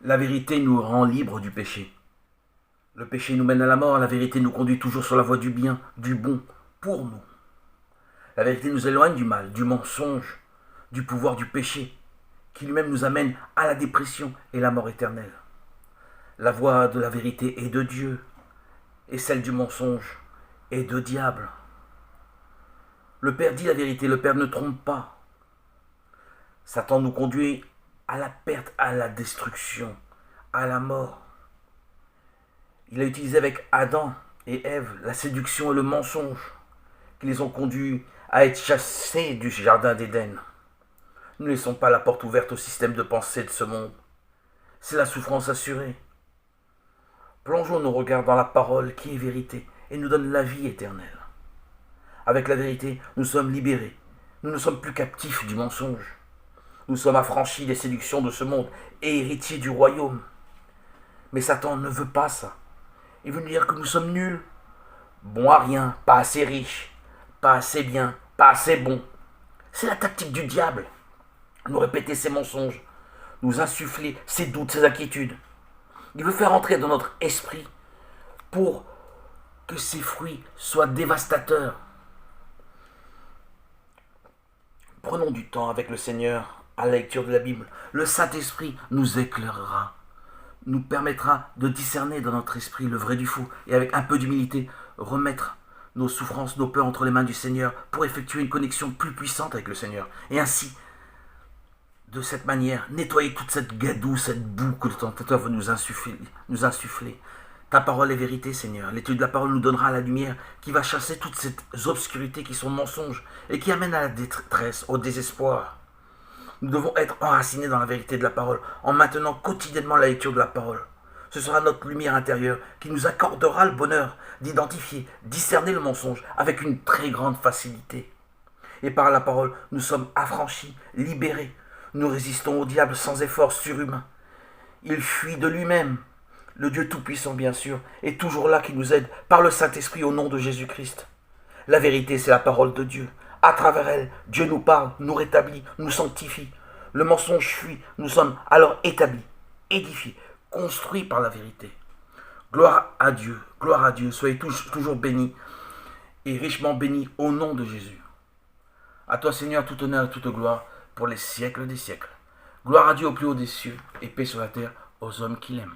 La vérité nous rend libres du péché. Le péché nous mène à la mort, la vérité nous conduit toujours sur la voie du bien, du bon, pour nous. La vérité nous éloigne du mal, du mensonge, du pouvoir du péché, qui lui-même nous amène à la dépression et la mort éternelle. La voie de la vérité est de Dieu, et celle du mensonge est de diable. Le Père dit la vérité, le Père ne trompe pas. Satan nous conduit à la perte, à la destruction, à la mort. Il a utilisé avec Adam et Ève la séduction et le mensonge qui les ont conduits à être chassés du jardin d'Éden. Ne laissons pas la porte ouverte au système de pensée de ce monde. C'est la souffrance assurée. Plongeons nos regards dans la parole qui est vérité et nous donne la vie éternelle. Avec la vérité, nous sommes libérés. Nous ne sommes plus captifs du mensonge. Nous sommes affranchis des séductions de ce monde et héritiers du royaume. Mais Satan ne veut pas ça. Il veut nous dire que nous sommes nuls, bons à rien, pas assez riches, pas assez bien, pas assez bons. C'est la tactique du diable. Nous répéter ses mensonges, nous insuffler ses doutes, ses inquiétudes. Il veut faire entrer dans notre esprit pour que ses fruits soient dévastateurs. Prenons du temps avec le Seigneur à la lecture de la Bible. Le Saint-Esprit nous éclairera, nous permettra de discerner dans notre esprit le vrai du faux et avec un peu d'humilité remettre nos souffrances, nos peurs entre les mains du Seigneur pour effectuer une connexion plus puissante avec le Seigneur. Et ainsi, de cette manière, nettoyer toute cette gadoue, cette boue que le tentateur veut nous insuffler. Ta parole est vérité, Seigneur. L'étude de la parole nous donnera la lumière qui va chasser toutes ces obscurités qui sont mensonges et qui amènent à la détresse, au désespoir. Nous devons être enracinés dans la vérité de la parole en maintenant quotidiennement la lecture de la parole. Ce sera notre lumière intérieure qui nous accordera le bonheur d'identifier, discerner le mensonge avec une très grande facilité. Et par la parole, nous sommes affranchis, libérés. Nous résistons au diable sans effort surhumain. Il fuit de lui-même. Le Dieu Tout-Puissant, bien sûr, est toujours là qui nous aide par le Saint-Esprit au nom de Jésus-Christ. La vérité, c'est la parole de Dieu. À travers elle, Dieu nous parle, nous rétablit, nous sanctifie. Le mensonge fuit, nous sommes alors établis, édifiés, construits par la vérité. Gloire à Dieu, soyez toujours bénis et richement bénis au nom de Jésus. À toi, Seigneur, tout honneur et toute gloire pour les siècles des siècles. Gloire à Dieu au plus haut des cieux et paix sur la terre aux hommes qui l'aiment.